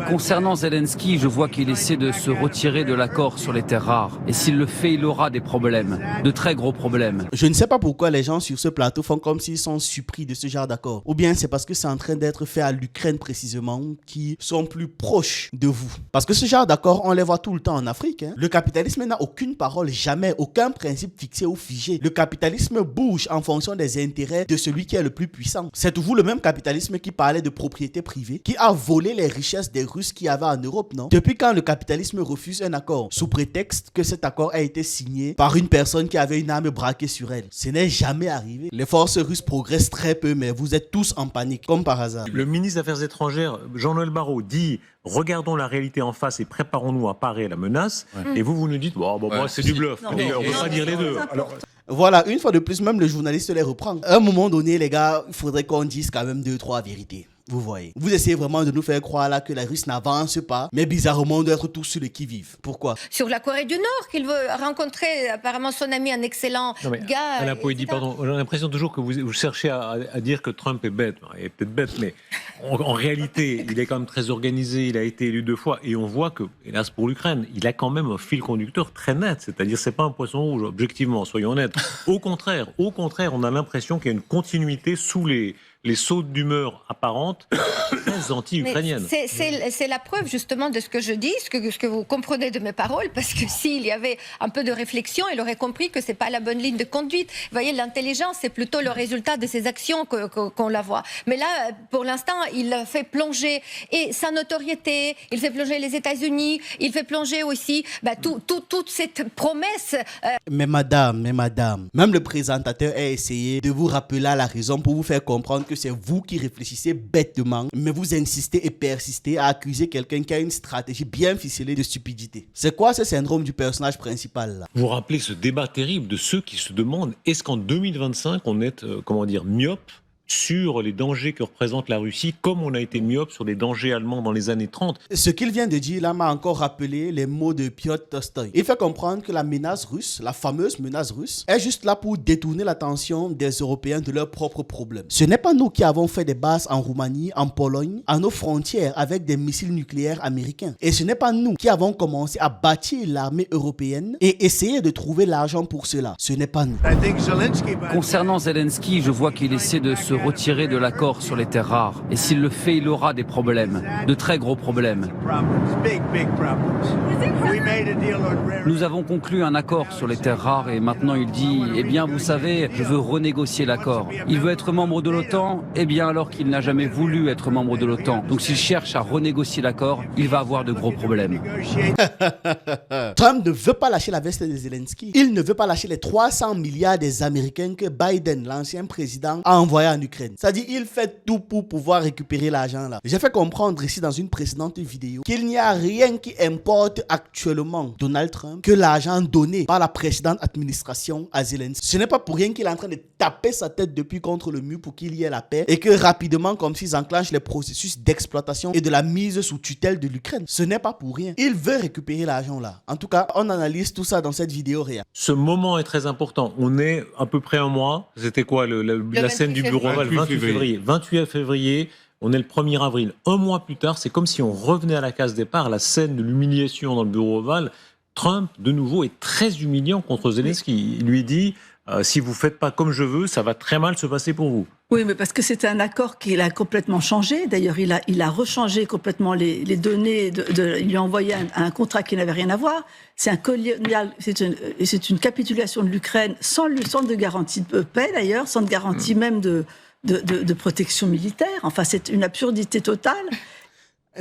Concernant Zelensky, je vois qu'il essaie de se retirer de l'accord sur les terres rares. Et s'il le fait, il aura des problèmes, de très gros problèmes. Je ne sais pas pourquoi les gens sur ce plateau font comme s'ils sont surpris de ce genre d'accord. Ou bien c'est parce que c'est en train d'être fait à l'Ukraine précisément, qui sont plus proches de vous. Parce que ce genre d'accord, on les voit tout le temps en Afrique. Le capitalisme n'a aucune parole, jamais, aucun principe fixé ou figé. Le capitalisme bouge en fonction des intérêts de celui qui est le plus puissant. C'est toujours le même capitalisme qui parlait de propriété privée, qui a volé les richesses des Russes qu'il y avait en Europe, non? Depuis quand le capitalisme refuse un accord sous prétexte que cet accord a été signé par une personne qui avait une arme braquée sur elle? Ce n'est jamais arrivé. Les forces russes progressent très peu, mais vous êtes tous en panique, comme par hasard. Le ministre des Affaires étrangères, Jean-Noël Barrot, dit « Regardons la réalité en face et préparons-nous à parer la menace ». Et vous nous dites « c'est du bluff ». On ne peut pas dire les deux. Alors, voilà, une fois de plus, même le journaliste les reprend. À un moment donné, les gars, il faudrait qu'on dise quand même 2-3 vérités. Vous voyez. Vous essayez vraiment de nous faire croire là que la Russie n'avance pas, mais bizarrement, on doit être tous sur le qui-vive. Pourquoi? Sur la Corée du Nord, qu'il veut rencontrer apparemment son ami, un excellent gars. Alain Poédi, pardon, j'ai l'impression toujours que vous cherchez à dire que Trump est bête. Il est peut-être bête, mais en réalité, il est quand même très organisé, il a été élu 2 fois, et on voit que, hélas pour l'Ukraine, il a quand même un fil conducteur très net, c'est-à-dire c'est pas un poisson rouge, objectivement, soyons honnêtes. Au contraire, on a l'impression qu'il y a une continuité sous les sautes d'humeur apparentes très anti-ukrainiennes. C'est la preuve justement de ce que je dis, ce que vous comprenez de mes paroles, parce que s'il y avait un peu de réflexion, il aurait compris que c'est pas la bonne ligne de conduite. Vous voyez, l'intelligence, c'est plutôt le résultat de ses actions qu'on la voit. Mais là, pour l'instant, il fait plonger et sa notoriété, il fait plonger les États-Unis, il fait plonger aussi toute cette promesse. Mais madame, même le présentateur a essayé de vous rappeler à la raison pour vous faire comprendre que c'est vous qui réfléchissez bêtement, mais vous insistez et persistez à accuser quelqu'un qui a une stratégie bien ficelée de stupidité. C'est quoi ce syndrome du personnage principal là? Vous vous rappelez ce débat terrible de ceux qui se demandent est-ce qu'en 2025 on est, myope sur les dangers que représente la Russie, comme on a été myope sur les dangers allemands dans les années 30. Ce qu'il vient de dire là m'a encore rappelé les mots de Piotr Tolstoï. Il fait comprendre que la menace russe, la fameuse menace russe, est juste là pour détourner l'attention des Européens de leurs propres problèmes. Ce n'est pas nous qui avons fait des bases en Roumanie, en Pologne, à nos frontières avec des missiles nucléaires américains. Et ce n'est pas nous qui avons commencé à bâtir l'armée européenne et essayer de trouver l'argent pour cela. Ce n'est pas nous. Concernant Zelensky, je vois qu'il essaie de se retirer de l'accord sur les terres rares. Et s'il le fait, il aura des problèmes, de très gros problèmes. Nous avons conclu un accord sur les terres rares et maintenant il dit « Eh bien, vous savez, je veux renégocier l'accord. » Il veut être membre de l'OTAN, eh bien alors qu'il n'a jamais voulu être membre de l'OTAN. Donc s'il cherche à renégocier l'accord, il va avoir de gros problèmes. Trump ne veut pas lâcher la veste de Zelensky. Il ne veut pas lâcher les 300 milliards des Américains que Biden, l'ancien président, a envoyés en Ukraine. C'est-à-dire, il fait tout pour pouvoir récupérer l'argent là. J'ai fait comprendre ici dans une précédente vidéo qu'il n'y a rien qui importe actuellement Donald Trump que l'argent donné par la précédente administration à Zelensky. Ce n'est pas pour rien qu'il est en train de taper sa tête depuis contre le mur pour qu'il y ait la paix et que rapidement, comme s'ils enclenchent les processus d'exploitation et de la mise sous tutelle de l'Ukraine. Ce n'est pas pour rien. Il veut récupérer l'argent là. En tout cas, on analyse tout ça dans cette vidéo réelle. Ce moment est très important. On est à peu près un mois. C'était quoi la scène du bureau? 28 février. 28 février, on est le 1er avril. Un mois plus tard, c'est comme si on revenait à la case départ, la scène de l'humiliation dans le bureau ovale. Trump, de nouveau, est très humiliant contre Zelensky. Il lui dit si vous ne faites pas comme je veux, ça va très mal se passer pour vous. Oui, mais parce que c'est un accord qu'il a complètement changé. D'ailleurs, il a rechangé complètement les données. Il lui a envoyé un contrat qui n'avait rien à voir. C'est un colonial, c'est une capitulation de l'Ukraine sans de garantie de paix, d'ailleurs, sans de garantie même de protection militaire. Enfin, c'est une absurdité totale.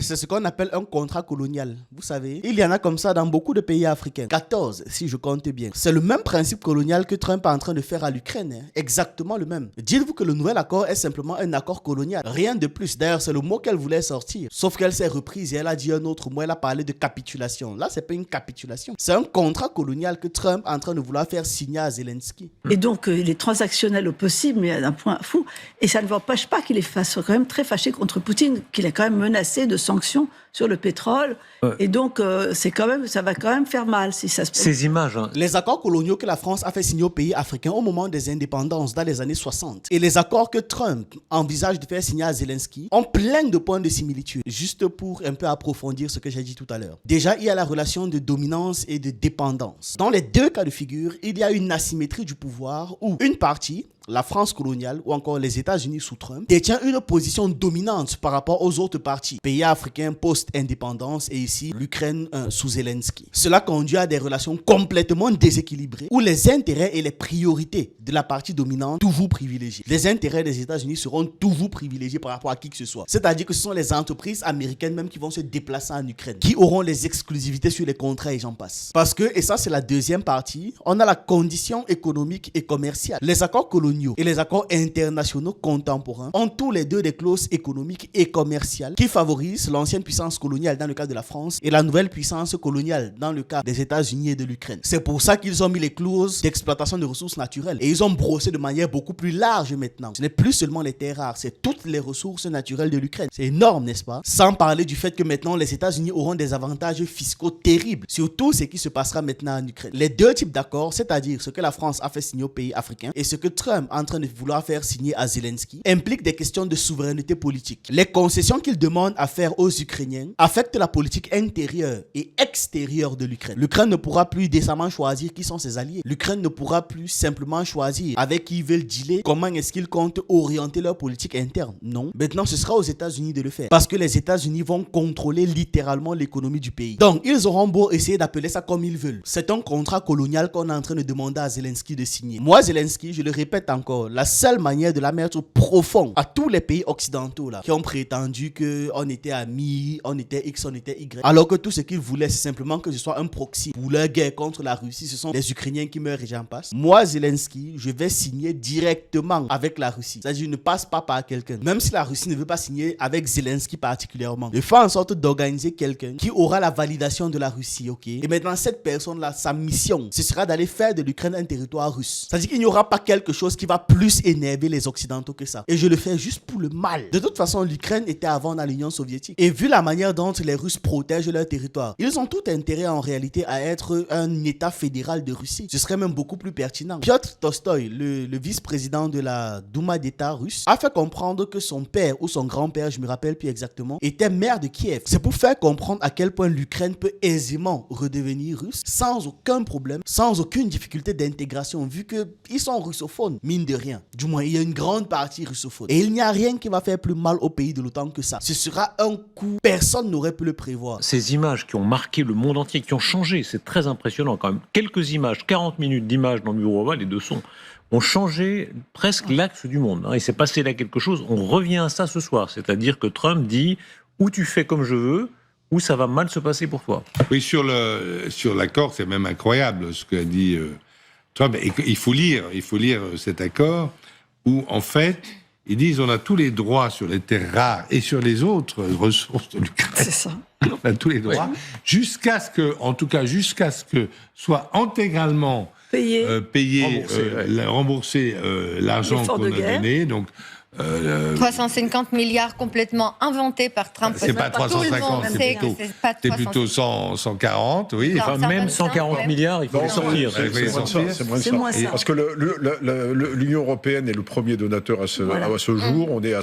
C'est ce qu'on appelle un contrat colonial. Vous savez, il y en a comme ça dans beaucoup de pays africains. 14, si je compte bien. C'est le même principe colonial que Trump est en train de faire à l'Ukraine. Exactement le même. Dites-vous que le nouvel accord est simplement un accord colonial. Rien de plus. D'ailleurs, c'est le mot qu'elle voulait sortir. Sauf qu'elle s'est reprise et elle a dit un autre mot. Elle a parlé de capitulation. Là, c'est pas une capitulation. C'est un contrat colonial que Trump est en train de vouloir faire signer à Zelensky. Et donc, il est transactionnel au possible, mais à un point fou. Et ça ne l'empêche pas qu'il est quand même très fâché contre Poutine, qu'il a quand même menacé de sanctions sur le pétrole. Et donc, ça va quand même faire mal si ça se... Ces images... Les accords coloniaux que la France a fait signer aux pays africains au moment des indépendances dans les années 60 et les accords que Trump envisage de faire signer à Zelensky ont plein de points de similitude. Juste pour un peu approfondir ce que j'ai dit tout à l'heure. Déjà, il y a la relation de dominance et de dépendance. Dans les deux cas de figure, il y a une asymétrie du pouvoir où une partie, la France coloniale ou encore les États-Unis sous Trump, détient une position dominante par rapport aux autres parties, pays africains post-indépendance et ici l'Ukraine sous Zelensky. Cela conduit à des relations complètement déséquilibrées où les intérêts et les priorités de la partie dominante toujours privilégiés. Les intérêts des États-Unis seront toujours privilégiés par rapport à qui que ce soit. C'est-à-dire que ce sont les entreprises américaines même qui vont se déplacer en Ukraine, qui auront les exclusivités sur les contrats et j'en passe. Parce que, et ça c'est la deuxième partie, on a la condition économique et commerciale. Les accords coloniaux et les accords internationaux contemporains ont tous les deux des clauses économiques et commerciales qui favorisent l'ancienne puissance coloniale dans le cas de la France et la nouvelle puissance coloniale dans le cas des États-Unis et de l'Ukraine. C'est pour ça qu'ils ont mis les clauses d'exploitation de ressources naturelles et ils ont brossé de manière beaucoup plus large maintenant. Ce n'est plus seulement les terres rares, c'est toutes les ressources naturelles de l'Ukraine. C'est énorme, n'est-ce pas? Sans parler du fait que maintenant les États-Unis auront des avantages fiscaux terribles sur tout ce qui se passera maintenant en Ukraine. Les deux types d'accords, c'est-à-dire ce que la France a fait signer aux pays africains et ce que Trump en train de vouloir faire signer à Zelensky, impliquent des questions de souveraineté politique. Les concessions qu'il demande à faire aux Ukrainiens affectent la politique intérieure et extérieure de l'Ukraine. L'Ukraine ne pourra plus décemment choisir qui sont ses alliés. L'Ukraine ne pourra plus simplement choisir avec qui ils veulent dealer, comment est-ce qu'ils comptent orienter leur politique interne. Non. Maintenant, ce sera aux États-Unis de le faire. Parce que les États-Unis vont contrôler littéralement l'économie du pays. Donc, ils auront beau essayer d'appeler ça comme ils veulent. C'est un contrat colonial qu'on est en train de demander à Zelensky de signer. Moi, Zelensky, je le répète encore, la seule manière de la mettre profond à tous les pays occidentaux là, qui ont prétendu qu'on était amis, on était X, on était Y, alors que tout ce qu'ils voulaient, c'est simplement que ce soit un proxy pour leur guerre contre la Russie. Ce sont les Ukrainiens qui meurent et j'en passe. Moi, Zelensky, je vais signer directement avec la Russie. C'est-à-dire, je ne passe pas par quelqu'un. Même si la Russie ne veut pas signer avec Zelensky particulièrement, je fais en sorte d'organiser quelqu'un qui aura la validation de la Russie, ok? Et maintenant, cette personne-là, sa mission, ce sera d'aller faire de l'Ukraine un territoire russe. C'est-à-dire qu'il n'y aura pas quelque chose qui va plus énerver les Occidentaux que ça. Et je le fais juste pour le mal. De toute façon, l'Ukraine était avant dans l'Union soviétique. Et vu la manière dont les Russes protègent leur territoire, ils ont tout intérêt en réalité à être un État fédéral de Russie. Ce serait même beaucoup plus pertinent. Piotr Tolstoï, le vice-président de la Douma d'État russe, a fait comprendre que son père ou son grand-père, je me rappelle plus exactement, était maire de Kiev. C'est pour faire comprendre à quel point l'Ukraine peut aisément redevenir russe sans aucun problème, sans aucune difficulté d'intégration, vu qu'ils sont russophones, mine de rien. Du moins, il y a une grande partie russophone. Et il n'y a rien qui va faire plus mal au pays de l'OTAN que ça. Ce sera un coup, personne n'aurait pu le prévoir. Ces images qui ont marqué le monde entier, qui ont changé, c'est très impressionnant quand même. Quelques images, 40 minutes d'images dans le bureau ovale, les deux sons, ont changé presque l'axe du monde. Il s'est passé là quelque chose, on revient à ça ce soir. C'est-à-dire que Trump dit, ou tu fais comme je veux, ou ça va mal se passer pour toi. Oui, sur l'accord, c'est même incroyable ce qu'a dit Trump. Et il faut lire cet accord où, en fait, ils disent on a tous les droits sur les terres rares et sur les autres ressources de l'Ukraine. C'est ça. On a tous les droits, jusqu'à ce que soit intégralement rembourser l'argent qu'on a donné. Donc, 350 milliards complètement inventés par Trump. C'est pas 350, c'est plutôt 140, oui. Enfin, même 140 milliards, il faut les sortir. C'est moins ça. Parce que l'Union européenne est le premier donateur à ce jour. On est à...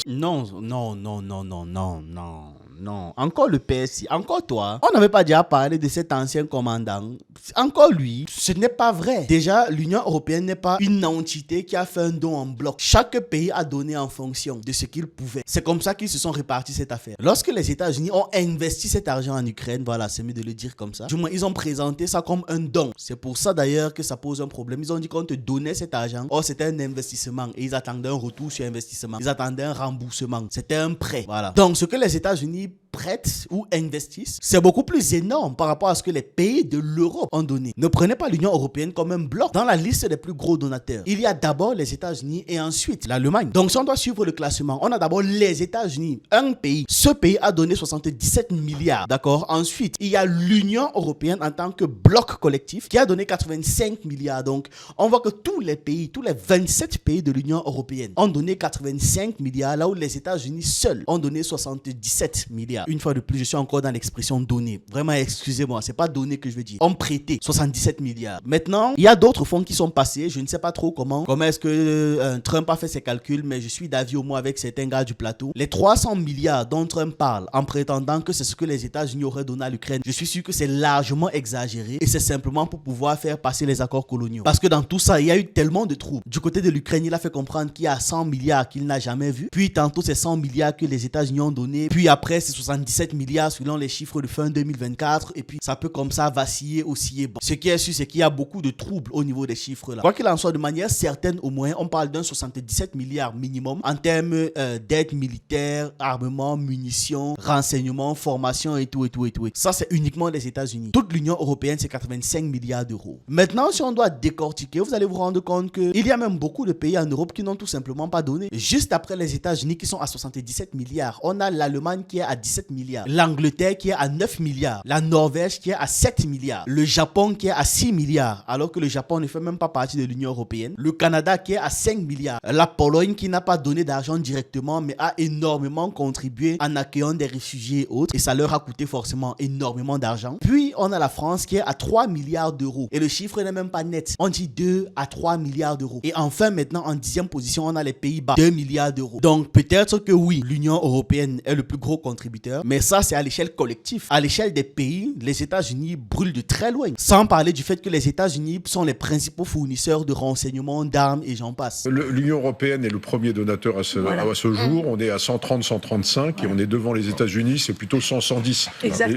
Non, encore le PSI, encore toi. On n'avait pas déjà parlé de cet ancien commandant. Encore lui, ce n'est pas vrai. Déjà, l'Union européenne n'est pas une entité qui a fait un don en bloc. Chaque pays a donné en fonction de ce qu'il pouvait. C'est comme ça qu'ils se sont répartis cette affaire. Lorsque les États-Unis ont investi cet argent en Ukraine, voilà, c'est mieux de le dire comme ça. Du moins, ils ont présenté ça comme un don. C'est pour ça d'ailleurs que ça pose un problème. Ils ont dit qu'on te donnait cet argent. Or, c'était un investissement et ils attendaient un retour sur investissement. Ils attendaient un remboursement. C'était un prêt. Voilà. Donc, ce que les États-Unis prêtent ou investissent, c'est beaucoup plus énorme par rapport à ce que les pays de l'Europe ont donné. Ne prenez pas l'Union européenne comme un bloc. Dans la liste des plus gros donateurs, il y a d'abord les États-Unis et ensuite l'Allemagne. Donc si on doit suivre le classement, on a d'abord les États-Unis, un pays. Ce pays a donné 77 milliards, d'accord? Ensuite, il y a l'Union européenne en tant que bloc collectif qui a donné 85 milliards. Donc on voit que tous les pays, tous les 27 pays de l'Union européenne ont donné 85 milliards, là où les États-Unis seuls ont donné 77 milliards. une fois de plus, je suis encore dans l'expression donner. Vraiment, excusez-moi, c'est pas donner que je veux dire. On prêtait 77 milliards. Maintenant, il y a d'autres fonds qui sont passés. Je ne sais pas trop comment est-ce que Trump a fait ses calculs, mais je suis d'avis au moins avec certains gars du plateau. Les 300 milliards dont Trump parle en prétendant que c'est ce que les États-Unis auraient donné à l'Ukraine, je suis sûr que c'est largement exagéré et c'est simplement pour pouvoir faire passer les accords coloniaux. Parce que dans tout ça, il y a eu tellement de troubles. Du côté de l'Ukraine, il a fait comprendre qu'il y a 100 milliards qu'il n'a jamais vu. Puis tantôt, c'est 100 milliards que les États-Unis ont donné. Puis après, c'est 77 milliards selon les chiffres de fin 2024. Et puis, ça peut comme ça vaciller, osciller. Bon. Ce qui est sûr, c'est qu'il y a beaucoup de troubles au niveau des chiffres là. Quoi qu'il en soit, de manière certaine au moins, on parle d'un 77 milliards minimum en termes d'aide militaire, armement, munitions, renseignements, formation et tout. Ça, c'est uniquement les États-Unis. Toute l'Union européenne, c'est 85 milliards d'euros. Maintenant, si on doit décortiquer, vous allez vous rendre compte qu'il y a même beaucoup de pays en Europe qui n'ont tout simplement pas donné. Juste après les États-Unis qui sont à 77 milliards, on a l'Allemagne qui est à 17 milliards, l'Angleterre qui est à 9 milliards, la Norvège qui est à 7 milliards, le Japon qui est à 6 milliards, alors que le Japon ne fait même pas partie de l'Union européenne, le Canada qui est à 5 milliards, la Pologne qui n'a pas donné d'argent directement mais a énormément contribué en accueillant des réfugiés et autres, et ça leur a coûté forcément énormément d'argent. Puis on a la France qui est à 3 milliards d'euros, et le chiffre n'est même pas net, on dit 2 à 3 milliards d'euros. Et enfin maintenant en 10e position on a les Pays-Bas, 2 milliards d'euros. Donc peut-être que oui, l'Union européenne est le plus gros contributeur, mais ça c'est à l'échelle collective. À l'échelle des pays, les États-Unis brûlent de très loin. Sans parler du fait que les États-Unis sont les principaux fournisseurs de renseignements, d'armes et j'en passe. L'Union européenne est le premier donateur à ce jour. On est à 130, 135 et on est devant les États-Unis, c'est plutôt 100, 110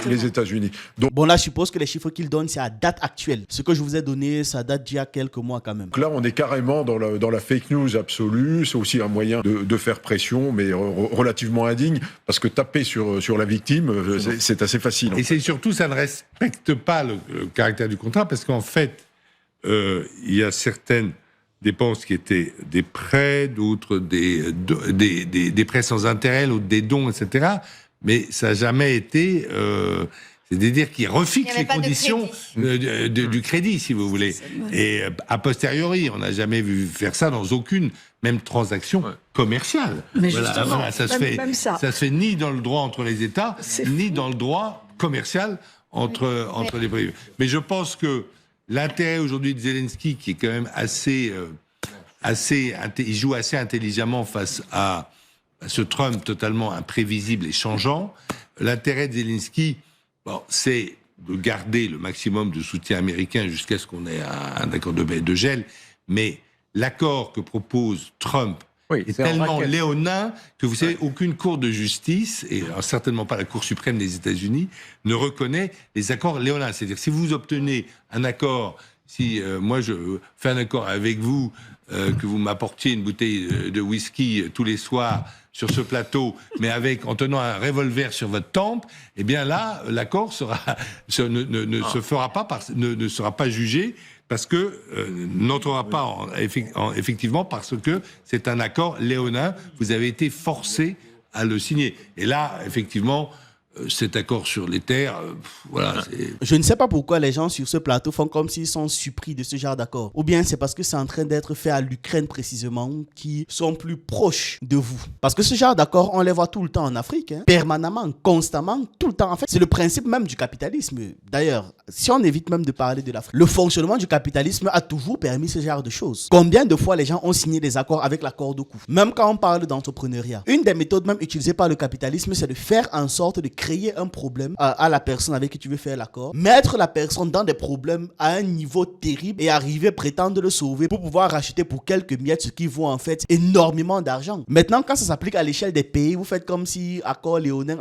les États-Unis. Donc bon là je suppose que les chiffres qu'ils donnent c'est à date actuelle. Ce que je vous ai donné ça date d'il y a quelques mois quand même. Donc là on est carrément dans la fake news absolue. C'est aussi un moyen de faire pression mais relativement indigne parce que taper sur la victime c'est assez facile. Et c'est surtout ça ne respecte pas le caractère du contrat parce qu'en fait il y a certaines dépenses qui étaient des prêts, d'autres des prêts sans intérêt, d'autres des dons, etc. Mais ça n'a jamais été... c'est-à-dire qu'il refixe les conditions du crédit, si vous voulez. Et a posteriori, on n'a jamais vu faire ça dans aucune, même transaction commerciale. Mais justement, ça se fait ni dans le droit entre les États, ni dans le droit commercial entre les privés. Mais je pense que l'intérêt aujourd'hui de Zelensky, qui est quand même il joue assez intelligemment face à ce Trump totalement imprévisible et changeant. L'intérêt de Zelensky, c'est de garder le maximum de soutien américain jusqu'à ce qu'on ait un accord de gel. Mais l'accord que propose Trump est tellement léonin que vous savez, aucune cour de justice, et certainement pas la Cour suprême des États-Unis, ne reconnaît les accords léonins. C'est-à-dire si vous obtenez un accord, si moi je fais un accord avec vous, que vous m'apportiez une bouteille de whisky tous les soirs sur ce plateau, mais en tenant un revolver sur votre tempe, eh bien là, l'accord ne sera pas jugé parce que n'entrera pas effectivement parce que c'est un accord léonin. Vous avez été forcé à le signer. Et là, effectivement, cet accord sur les terres, voilà. Je ne sais pas pourquoi les gens sur ce plateau font comme s'ils sont surpris de ce genre d'accord. Ou bien c'est parce que c'est en train d'être fait à l'Ukraine précisément, qui sont plus proches de vous. Parce que ce genre d'accord, on les voit tout le temps en Afrique, permanemment, constamment, tout le temps. En fait, c'est le principe même du capitalisme. D'ailleurs, si on évite même de parler de l'Afrique, le fonctionnement du capitalisme a toujours permis ce genre de choses. Combien de fois les gens ont signé des accords avec l'accord de coût? Même quand on parle d'entrepreneuriat. Une des méthodes même utilisées par le capitalisme, c'est de faire en sorte de créer un problème à la personne avec qui tu veux faire l'accord, mettre la personne dans des problèmes à un niveau terrible et arriver prétendre le sauver pour pouvoir racheter pour quelques miettes ce qui vaut en fait énormément d'argent. Maintenant, quand ça s'applique à l'échelle des pays, vous faites comme si accord léonin,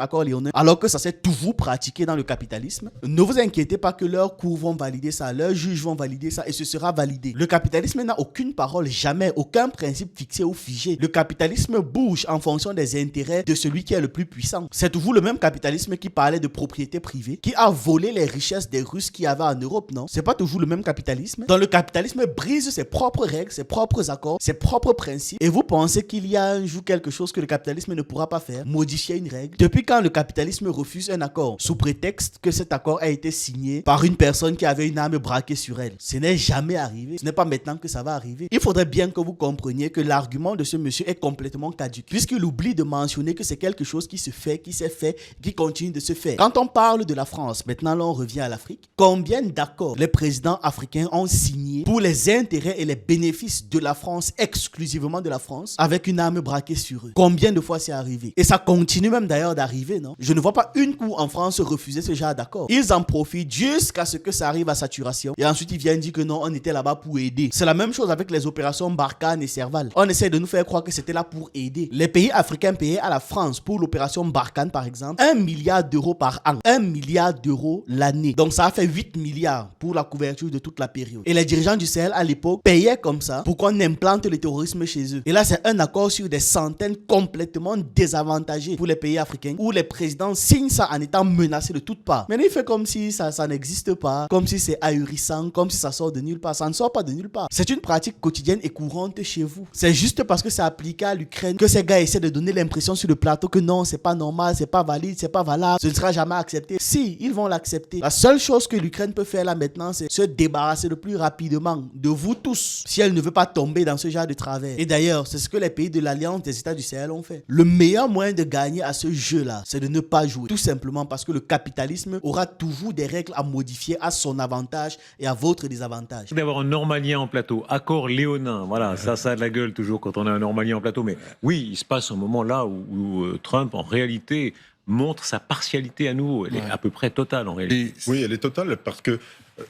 alors que ça s'est toujours pratiqué dans le capitalisme. Ne vous inquiétez pas que leurs cours vont valider ça, leurs juges vont valider ça et ce sera validé. Le capitalisme n'a aucune parole, jamais, aucun principe fixé ou figé. Le capitalisme bouge en fonction des intérêts de celui qui est le plus puissant. C'est toujours le même capitalisme qui parlait de propriété privée, qui a volé les richesses des Russes qu'il y avait en Europe, non? C'est pas toujours le même capitalisme. Dans le capitalisme brise ses propres règles, ses propres accords, ses propres principes. Et vous pensez qu'il y a un jour quelque chose que le capitalisme ne pourra pas faire? Modifier une règle? Depuis quand le capitalisme refuse un accord sous prétexte que cet accord a été signé par une personne qui avait une arme braquée sur elle? Ce n'est jamais arrivé. Ce n'est pas maintenant que ça va arriver. Il faudrait bien que vous compreniez que l'argument de ce monsieur est complètement caduc, puisqu'il oublie de mentionner que c'est quelque chose qui se fait, qui s'est fait, qui continue de se faire. Quand on parle de la France, maintenant là on revient à l'Afrique, combien d'accords les présidents africains ont signé pour les intérêts et les bénéfices de la France, exclusivement de la France, avec une arme braquée sur eux? Combien de fois c'est arrivé? Et ça continue même d'ailleurs d'arriver, non? Je ne vois pas une coup en France refuser ce genre d'accord. Ils en profitent jusqu'à ce que ça arrive à saturation. Et ensuite ils viennent dire que non, on était là-bas pour aider. C'est la même chose avec les opérations Barkhane et Serval. On essaie de nous faire croire que c'était là pour aider. Les pays africains payaient à la France pour l'opération Barkhane par exemple 1 milliard d'euros par an. 1 milliard d'euros l'année. Donc ça a fait 8 milliards pour la couverture de toute la période. Et les dirigeants du Sahel à l'époque payaient comme ça pour qu'on implante le terrorisme chez eux. Et là c'est un accord sur des centaines complètement désavantagés pour les pays africains où les présidents signent ça en étant menacés de toutes parts. Mais il fait comme si ça n'existe pas, comme si c'est ahurissant, comme si ça sort de nulle part. Ça ne sort pas de nulle part. C'est une pratique quotidienne et courante chez vous. C'est juste parce que c'est appliqué à l'Ukraine que ces gars essaient de donner l'impression sur le plateau que non, c'est pas normal, c'est pas valide, c'est pas valable, ce ne sera jamais accepté. Si, ils vont l'accepter. La seule chose que l'Ukraine peut faire là maintenant, c'est se débarrasser le plus rapidement de vous tous si elle ne veut pas tomber dans ce genre de travers. Et d'ailleurs, c'est ce que les pays de l'Alliance des États du Sahel ont fait. Le meilleur moyen de gagner à ce jeu-là, c'est de ne pas jouer. Tout simplement parce que le capitalisme aura toujours des règles à modifier à son avantage et à votre désavantage. D'avoir un normalien en plateau, accord léonin, voilà, ça a de la gueule toujours quand on a un normalien en plateau, mais oui, il se passe un moment là où Trump, en réalité, montre sa partialité à nouveau. Elle est à peu près totale, en réalité. Oui, elle est totale parce que...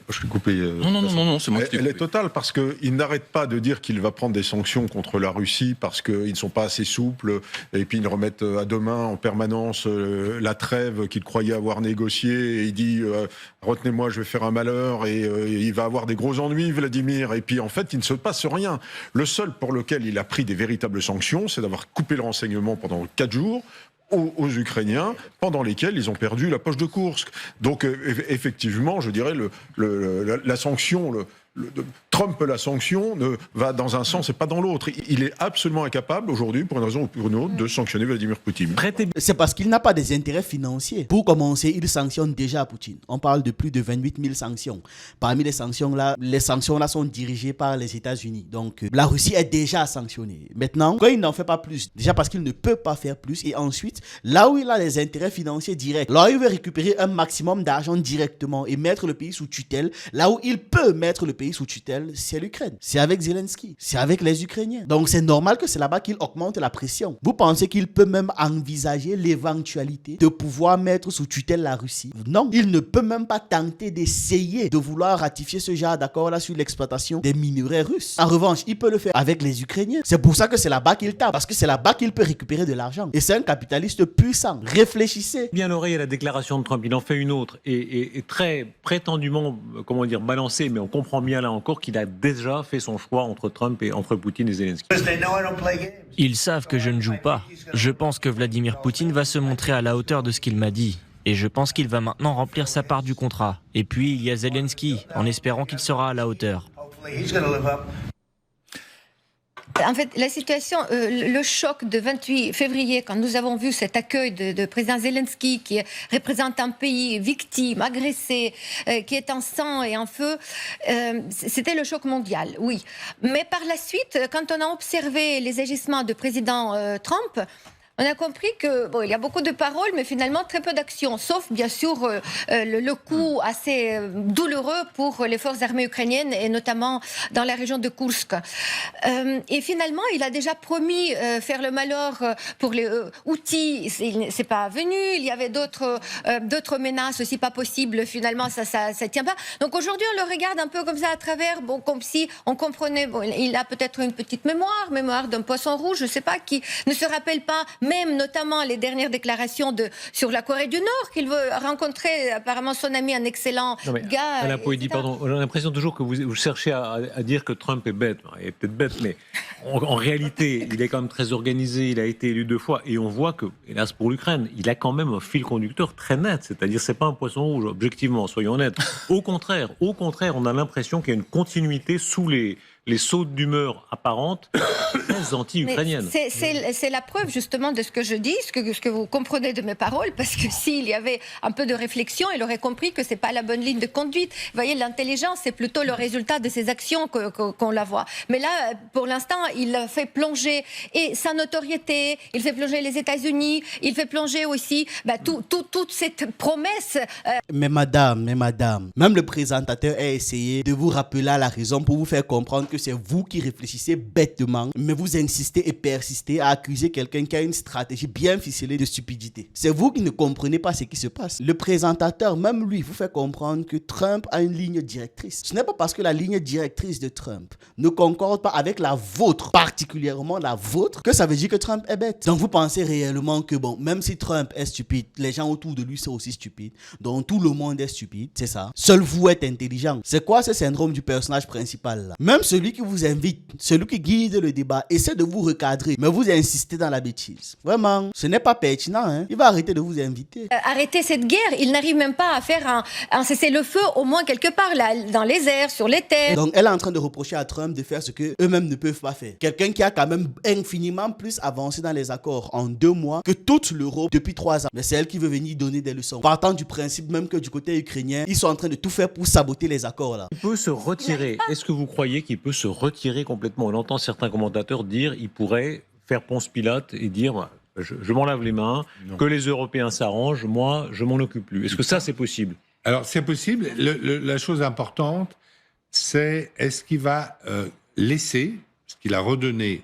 Je suis coupé. Non, c'est moi qui t'ai Elle est coupé. totale parce qu'il n'arrête pas de dire qu'il va prendre des sanctions contre la Russie parce qu'ils ne sont pas assez souples et puis ils remettent à demain en permanence la trêve qu'il croyait avoir négociée et il dit retenez-moi, je vais faire un malheur et il va avoir des gros ennuis, Vladimir. Et puis en fait, il ne se passe rien. Le seul pour lequel il a pris des véritables sanctions, c'est d'avoir coupé le renseignement pendant 4 jours aux Ukrainiens, pendant lesquels ils ont perdu la poche de Koursk. Donc effectivement, je dirais, la sanction, Trump, la sanction, va dans un sens et pas dans l'autre. Il est absolument incapable aujourd'hui, pour une raison ou pour une autre, de sanctionner Vladimir Poutine. C'est parce qu'il n'a pas des intérêts financiers. Pour commencer, il sanctionne déjà Poutine. On parle de plus de 28 000 sanctions. Parmi les sanctions là sont dirigées par les États-Unis. Donc la Russie est déjà sanctionnée. Maintenant, quand il n'en fait pas plus, déjà parce qu'il ne peut pas faire plus, et ensuite, là où il a des intérêts financiers directs, là où il veut récupérer un maximum d'argent directement et mettre le pays sous tutelle, là où il peut mettre le pays sous tutelle, c'est l'Ukraine. C'est avec Zelensky. C'est avec les Ukrainiens. Donc c'est normal que c'est là-bas qu'il augmente la pression. Vous pensez qu'il peut même envisager l'éventualité de pouvoir mettre sous tutelle la Russie? Non. Il ne peut même pas tenter d'essayer de vouloir ratifier ce genre d'accord-là sur l'exploitation des minerais russes. En revanche, il peut le faire avec les Ukrainiens. C'est pour ça que c'est là-bas qu'il tape. Parce que c'est là-bas qu'il peut récupérer de l'argent. Et c'est un capitaliste puissant. Réfléchissez. Bien l'oreille à la déclaration de Trump, il en fait une autre et très prétendument, comment dire, balancée, mais on comprend bien là encore qu'il a déjà fait son choix entre Trump et entre Poutine et Zelensky. Ils savent que je ne joue pas. Je pense que Vladimir Poutine va se montrer à la hauteur de ce qu'il m'a dit. Et je pense qu'il va maintenant remplir sa part du contrat. Et puis il y a Zelensky, en espérant qu'il sera à la hauteur. En fait, la situation, le choc de 28 février, quand nous avons vu cet accueil de président Zelensky, qui représente un pays victime, agressé, qui est en sang et en feu, c'était le choc mondial, oui. Mais par la suite, quand on a observé les agissements du président Trump, on a compris que il y a beaucoup de paroles, mais finalement très peu d'actions, sauf bien sûr le coup assez douloureux pour les forces armées ukrainiennes et notamment dans la région de Koursk. Et finalement, il a déjà promis faire le malheur pour les outils. C'est pas venu. Il y avait d'autres menaces aussi pas possibles. Finalement, ça tient pas. Donc aujourd'hui, on le regarde un peu comme ça à travers, comme si on comprenait. Il a peut-être une petite mémoire d'un poisson rouge, je sais pas, qui ne se rappelle pas. Même notamment les dernières déclarations sur la Corée du Nord, qu'il veut rencontrer apparemment son ami, un excellent gars. Alain Poëdi, pardon, j'ai l'impression toujours que vous cherchez à dire que Trump est bête. Il est peut-être bête, mais en réalité, il est quand même très organisé, il a été élu 2 fois, et on voit que, hélas pour l'Ukraine, il a quand même un fil conducteur très net, c'est-à-dire c'est pas un poisson rouge, objectivement, soyons honnêtes. Au contraire, on a l'impression qu'il y a une continuité sous les les sautes d'humeur apparentes très anti-ukrainiennes. C'est la preuve justement de ce que je dis, ce que vous comprenez de mes paroles, parce que s'il y avait un peu de réflexion, il aurait compris que c'est pas la bonne ligne de conduite. Vous voyez, l'intelligence, c'est plutôt le résultat de ses actions qu'on la voit. Mais là, pour l'instant, il fait plonger et sa notoriété, il fait plonger les États-Unis, il fait plonger aussi toute cette promesse. Mais madame, même le présentateur a essayé de vous rappeler à la raison pour vous faire comprendre que c'est vous qui réfléchissez bêtement, mais vous insistez et persistez à accuser quelqu'un qui a une stratégie bien ficelée de stupidité. C'est vous qui ne comprenez pas ce qui se passe. Le présentateur, même lui, vous fait comprendre que Trump a une ligne directrice. Ce n'est pas parce que la ligne directrice de Trump ne concorde pas avec la vôtre, particulièrement la vôtre, que ça veut dire que Trump est bête. Donc vous pensez réellement que bon, même si Trump est stupide, les gens autour de lui sont aussi stupides. Donc tout le monde est stupide, c'est ça. Seul vous êtes intelligent. C'est quoi ce syndrome du personnage principal là? Même celui qui vous invite, celui qui guide le débat, essaie de vous recadrer, mais vous insistez dans la bêtise. Vraiment, ce n'est pas pertinent, hein. Il va arrêter de vous inviter. Arrêter cette guerre, il n'arrive même pas à faire un cessez-le-feu, au moins quelque part, là, dans les airs, sur les terres. Donc elle est en train de reprocher à Trump de faire ce que eux-mêmes ne peuvent pas faire. Quelqu'un qui a quand même infiniment plus avancé dans les accords en 2 mois que toute l'Europe depuis 3 ans. Mais c'est elle qui veut venir donner des leçons. Partant du principe même que du côté ukrainien, ils sont en train de tout faire pour saboter les accords là. Il peut se retirer. Est-ce que vous croyez qu'il peut se retirer complètement? On entend certains commentateurs dire qu'il pourrait faire Ponce Pilate et dire je m'en lave les mains, que les Européens s'arrangent, moi je m'en occupe plus. Est-ce que ça c'est possible? Alors c'est possible. La chose importante, c'est est-ce qu'il va laisser ce qu'il a redonné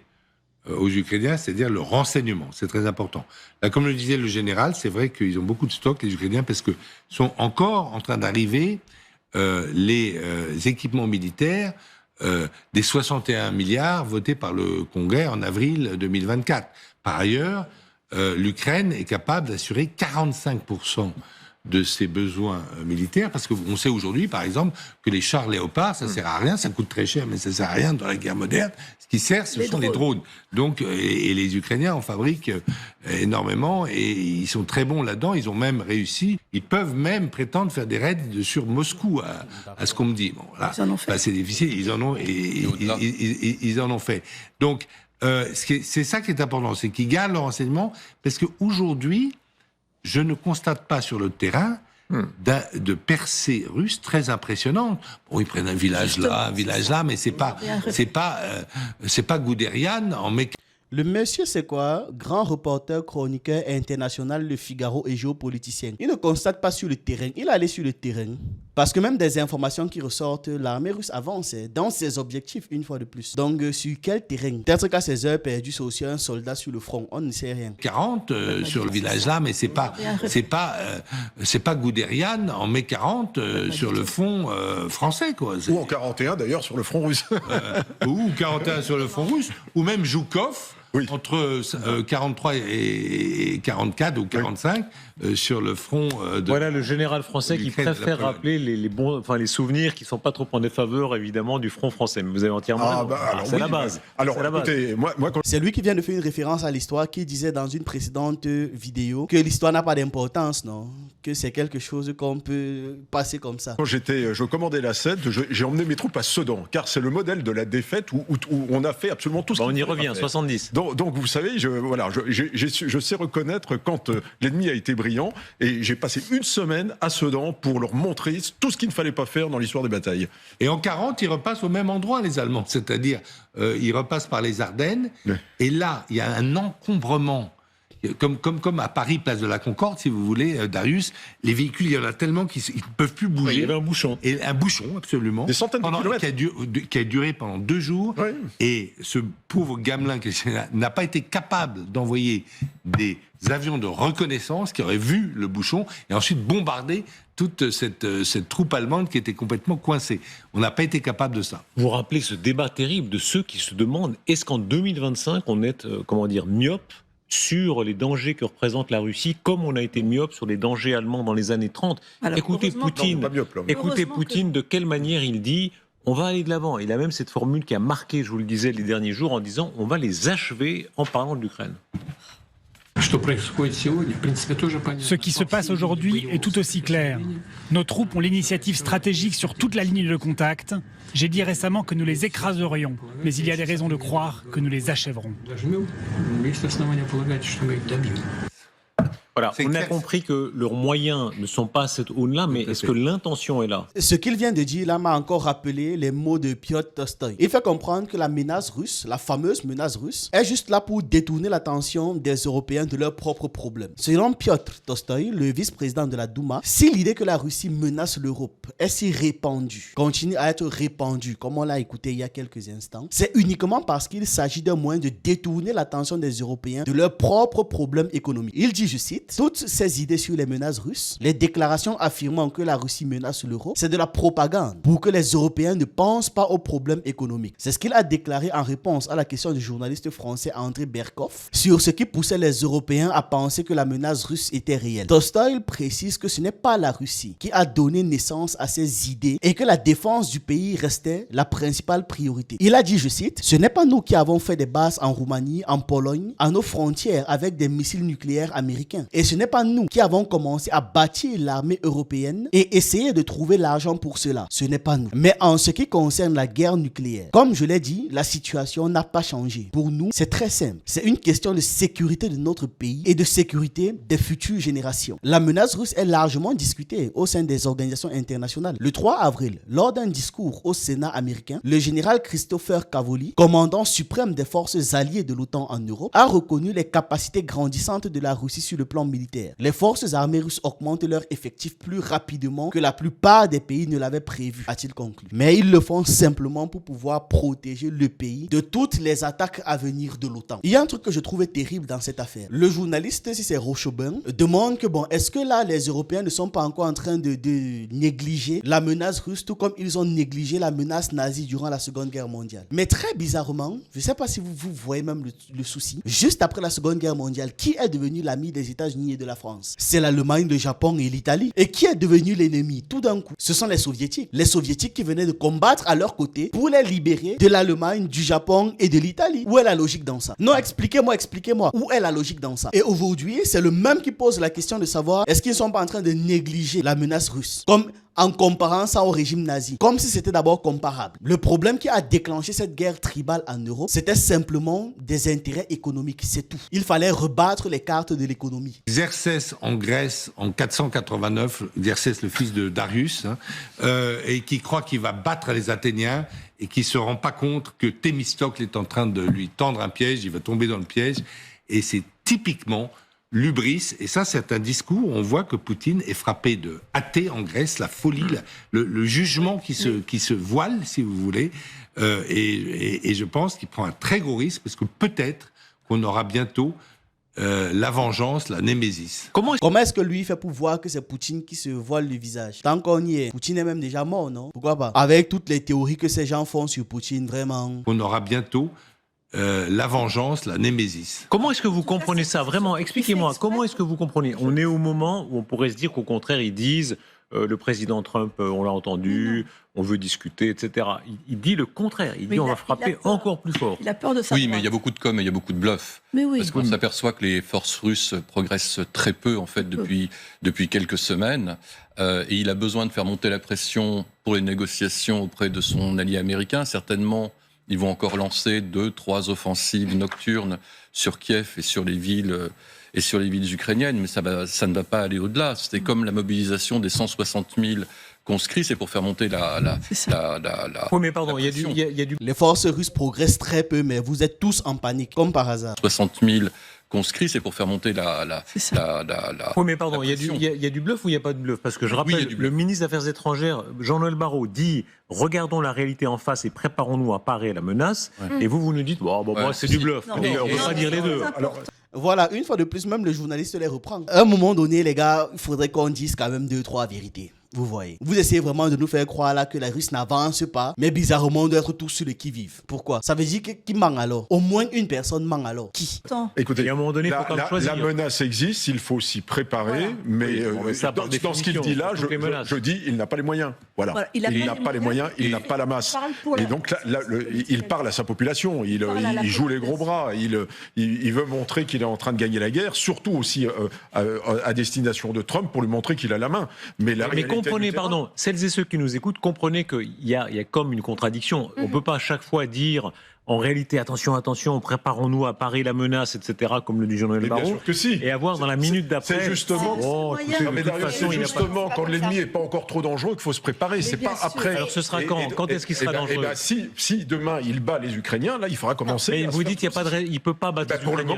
aux Ukrainiens, c'est-à-dire le renseignement. C'est très important. Là, comme le disait le général, c'est vrai qu'ils ont beaucoup de stocks, les Ukrainiens, parce que sont encore en train d'arriver les équipements militaires des 61 milliards votés par le Congrès en avril 2024. Par ailleurs, l'Ukraine est capable d'assurer 45% de ses besoins militaires, parce qu'on sait aujourd'hui, par exemple, que les chars Léopard, ça sert à rien, ça coûte très cher, mais ça sert à rien dans la guerre moderne. Ce qui sert, ce sont les drones. Donc, et les Ukrainiens en fabriquent énormément, et ils sont très bons là-dedans. Ils ont même réussi. Ils peuvent même prétendre faire des raids sur Moscou, à ce qu'on me dit. Bon, voilà. Ils en ont fait. C'est difficile. Ils en ont, ils en ont fait. Donc, c'est ça qui est important, c'est qu'ils gardent leur renseignement, parce qu'aujourd'hui, je ne constate pas sur le terrain de percées russes très impressionnantes. Bon, ils prennent un village là, mais c'est pas Guderian en mai. Le monsieur, c'est quoi? Grand reporter, chroniqueur international, Le Figaro et géopoliticien. Il ne constate pas sur le terrain. Il est allé sur le terrain. Parce que même des informations qui ressortent, l'armée russe avance dans ses objectifs une fois de plus. Donc, sur quel terrain? Peut-être qu'à ses heures perdues, c'est aussi un soldat sur le front. On ne sait rien. 40 sur le village là, mais c'est pas Guderian en mai 40 sur le front français, quoi. Ou en 41 d'ailleurs sur le front russe. Ou 41 sur le front russe, ou même Zhukov. Oui. Entre 43 et 44 ou 45 sur le front de... Voilà le général français qui préfère rappeler les souvenirs qui ne sont pas trop en défaveur, évidemment, du front français. Mais vous avez entièrement raison. C'est la base. Alors, écoutez, moi c'est lui qui vient de faire une référence à l'histoire, qui disait dans une précédente vidéo que l'histoire n'a pas d'importance, non? Que c'est quelque chose qu'on peut passer comme ça. Quand je commandais la 7, j'ai emmené mes troupes à Sedan, car c'est le modèle de la défaite où on a fait absolument tout ce on y revient, 70. Donc vous savez, je sais reconnaître quand l'ennemi a été brillant, et j'ai passé une semaine à Sedan pour leur montrer tout ce qu'il ne fallait pas faire dans l'histoire des batailles. Et en 40, ils repassent au même endroit, les Allemands, c'est-à-dire ils repassent par les Ardennes, et là, il y a un encombrement. Comme à Paris, place de la Concorde, si vous voulez, Darius, les véhicules, il y en a tellement qu'ils ne peuvent plus bouger. Il y avait un bouchon. Et un bouchon, absolument. Des centaines de kilomètres. Qui a duré pendant 2 jours. Oui. Et ce pauvre gamelin n'a pas été capable d'envoyer des avions de reconnaissance qui auraient vu le bouchon et ensuite bombardé toute cette troupe allemande qui était complètement coincée. On n'a pas été capable de ça. Vous vous rappelez ce débat terrible de ceux qui se demandent est-ce qu'en 2025, on est, myope sur les dangers que représente la Russie, comme on a été myope sur les dangers allemands dans les années 30. Alors, écoutez Poutine, de quelle manière il dit on va aller de l'avant. Il a même cette formule qui a marqué, je vous le disais les derniers jours, en disant on va les achever en parlant de l'Ukraine. Ce qui se passe aujourd'hui est tout aussi clair. Nos troupes ont l'initiative stratégique sur toute la ligne de contact. J'ai dit récemment que nous les écraserions, mais il y a des raisons de croire que nous les achèverons. Voilà, on a compris que leurs moyens ne sont pas à cette aune-là, mais est-ce que l'intention est là? Ce qu'il vient de dire là m'a encore rappelé les mots de Piotr Tolstoï. Il fait comprendre que la menace russe, la fameuse menace russe, est juste là pour détourner l'attention des Européens de leurs propres problèmes. Selon Piotr Tolstoï, le vice-président de la Douma, si l'idée que la Russie menace l'Europe est si répandue, continue à être répandue, comme on l'a écouté il y a quelques instants, c'est uniquement parce qu'il s'agit d'un moyen de détourner l'attention des Européens de leurs propres problèmes économiques. Il dit, je cite, toutes ces idées sur les menaces russes, les déclarations affirmant que la Russie menace l'euro, c'est de la propagande pour que les Européens ne pensent pas aux problèmes économiques. C'est ce qu'il a déclaré en réponse à la question du journaliste français André Berkoff sur ce qui poussait les Européens à penser que la menace russe était réelle. Tolstoï précise que ce n'est pas la Russie qui a donné naissance à ces idées et que la défense du pays restait la principale priorité. Il a dit, je cite, « Ce n'est pas nous qui avons fait des bases en Roumanie, en Pologne, à nos frontières avec des missiles nucléaires américains. Et ce n'est pas nous qui avons commencé à bâtir l'armée européenne et essayer de trouver l'argent pour cela. Ce n'est pas nous. Mais en ce qui concerne la guerre nucléaire, comme je l'ai dit, la situation n'a pas changé. Pour nous, c'est très simple. C'est une question de sécurité de notre pays et de sécurité des futures générations. La menace russe est largement discutée au sein des organisations internationales. Le 3 avril, lors d'un discours au Sénat américain, le général Christopher Cavoli, commandant suprême des forces alliées de l'OTAN en Europe, a reconnu les capacités grandissantes de la Russie sur le plan militaire. Les forces armées russes augmentent leur effectif plus rapidement que la plupart des pays ne l'avaient prévu, a-t-il conclu. Mais ils le font simplement pour pouvoir protéger le pays de toutes les attaques à venir de l'OTAN. Il y a un truc que je trouvais terrible dans cette affaire. Le journaliste, si c'est Rochebin, demande que est-ce que là les Européens ne sont pas encore en train de négliger la menace russe tout comme ils ont négligé la menace nazie durant la Seconde Guerre mondiale. Mais très bizarrement, je ne sais pas si vous voyez même le souci, juste après la Seconde Guerre mondiale, qui est devenu l'ami des États-Unis et de la France? C'est l'Allemagne, le Japon et l'Italie. Et qui est devenu l'ennemi tout d'un coup? Ce sont les Soviétiques. Les Soviétiques qui venaient de combattre à leur côté pour les libérer de l'Allemagne, du Japon et de l'Italie. Où est la logique dans ça? Non, expliquez-moi. Où est la logique dans ça? Et aujourd'hui, c'est le même qui pose la question de savoir est-ce qu'ils ne sont pas en train de négliger la menace russe? Comme en comparant ça au régime nazi, comme si c'était d'abord comparable. Le problème qui a déclenché cette guerre tribale en Europe, c'était simplement des intérêts économiques, c'est tout. Il fallait rebattre les cartes de l'économie. Xerxès en Grèce en 489, Xerxès le fils de Darius, et qui croit qu'il va battre les Athéniens et qui se rend pas compte que Thémistocle est en train de lui tendre un piège, il va tomber dans le piège, et c'est typiquement l'hubris, et ça c'est un discours où on voit que Poutine est frappé de athée en Grèce, la folie, le jugement qui se voile, si vous voulez, et je pense qu'il prend un très gros risque, parce que peut-être qu'on aura bientôt la vengeance, la némésis. Comment est-ce que lui fait pour voir que c'est Poutine qui se voile le visage? Tant qu'on y est, Poutine est même déjà mort, non? Pourquoi pas? Avec toutes les théories que ces gens font sur Poutine, vraiment. On aura bientôt la vengeance, la némésis. Comment est-ce que vous comprenez ça? Vraiment, expliquez-moi, comment est-ce que vous comprenez? On est au moment où on pourrait se dire qu'au contraire, ils disent le président Trump, on l'a entendu, on veut discuter, etc. Il dit le contraire. Il dit on va frapper encore plus fort. Il a peur de ça. Oui, mais il y a beaucoup de com et il y a beaucoup de bluff. Mais oui. Parce qu'on s'aperçoit que les forces russes progressent très peu, en fait, depuis quelques semaines. Et il a besoin de faire monter la pression pour les négociations auprès de son allié américain. Certainement, ils vont encore lancer 2-3 offensives nocturnes sur Kiev et sur les villes ukrainiennes, mais ça ne va pas aller au-delà. C'était comme la mobilisation des 160 000 conscrits, c'est pour faire monter la Oui, mais pardon, il y a du... Les forces russes progressent très peu, mais vous êtes tous en panique, comme par hasard. 60 000 conscrits, c'est pour faire monter Oui, mais pardon, il y a du bluff ou il n'y a pas de bluff? Parce que je rappelle, le ministre des Affaires étrangères, Jean-Noël Barrot, dit « Regardons la réalité en face et préparons-nous à parer la menace ». Et vous nous dites « c'est du bluff ». On ne peut pas dire les deux. Alors... Voilà, une fois de plus, même le journaliste les reprend. À un moment donné, les gars, il faudrait qu'on dise quand même 2-3 vérités. Vous voyez. Vous essayez vraiment de nous faire croire là que la Russie n'avance pas, mais bizarrement on doit être tous sur le qui-vive. Pourquoi? Ça veut dire qui ment alors? Au moins une personne ment alors. Qui? Écoutez, Et à un moment donné, il faut quand même choisir. la menace existe, il faut s'y préparer, mais ça, par dans ce qu'il dit là, je dis il n'a pas les moyens. Voilà. Il n'a pas les moyens, il n'a pas la masse. Et donc là, il parle à sa population, il joue les gros bras, il veut montrer qu'il est en train de gagner la guerre, surtout aussi à destination de Trump pour lui montrer qu'il a la main. Mais comprenez, celles et ceux qui nous écoutent, comprenez qu'il y a comme une contradiction. On ne peut pas à chaque fois dire... En réalité, attention, préparons-nous à parer la menace, etc., comme le dit Jean-Noël Barrot. Bien sûr que si. Et avoir dans la minute d'après... C'est justement, quand l'ennemi n'est pas encore trop dangereux qu'il faut se préparer. C'est pas après. Alors ce sera quand? Quand est-ce qu'il sera dangereux? Si demain il bat les Ukrainiens, là il faudra commencer. Mais vous dites qu'il ne peut pas battre les Ukrainiens.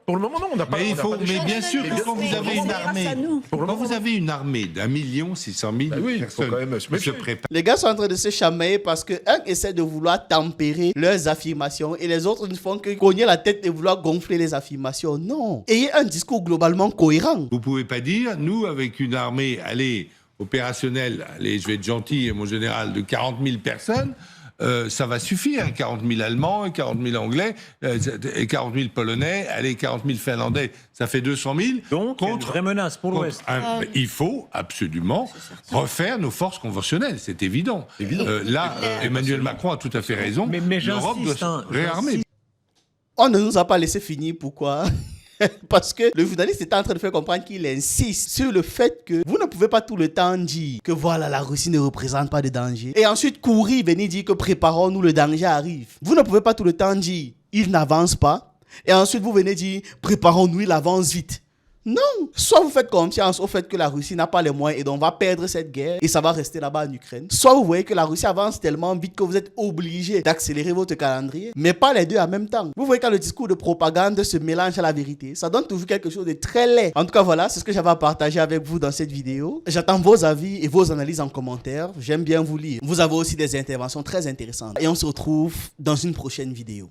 Pour le moment non. On n'a pas. Mais bien sûr que quand vous avez une armée, quand vous avez une armée d'1 600 000 personnes, quand même se préparent. Les gars sont en train de se chamailler parce que un essaie de vouloir tempérer leurs affirmations et les autres ne font que cogner la tête et vouloir gonfler les affirmations. Non. Ayez un discours globalement cohérent. Vous pouvez pas dire, nous, avec une armée, opérationnelle, je vais être gentil, mon général, de 40 000 personnes, ça va suffire. 40 000 Allemands, 40 000 Anglais, et 40 000 Polonais, 40 000 Finlandais, ça fait 200 000. Donc, contre, une vraie menace pour l'Ouest. Il faut absolument refaire nos forces conventionnelles, c'est évident. Emmanuel Macron a tout à fait raison. Mais l'Europe doit se réarmer. On ne nous a pas laissé finir, pourquoi? Parce que le journaliste est en train de faire comprendre qu'il insiste sur le fait que vous ne pouvez pas tout le temps dire que voilà, la Russie ne représente pas de danger. Et ensuite courir, venir dire que préparons-nous, le danger arrive. Vous ne pouvez pas tout le temps dire il n'avance pas. Et ensuite vous venez dire préparons-nous, il avance vite. Non, soit vous faites confiance au fait que la Russie n'a pas les moyens et donc va perdre cette guerre et ça va rester là-bas en Ukraine. Soit vous voyez que la Russie avance tellement vite que vous êtes obligé d'accélérer votre calendrier, mais pas les deux en même temps. Vous voyez quand le discours de propagande se mélange à la vérité, ça donne toujours quelque chose de très laid. En tout cas voilà, c'est ce que j'avais à partager avec vous dans cette vidéo. J'attends vos avis et vos analyses en commentaire. J'aime bien vous lire. Vous avez aussi des interventions très intéressantes et on se retrouve dans une prochaine vidéo.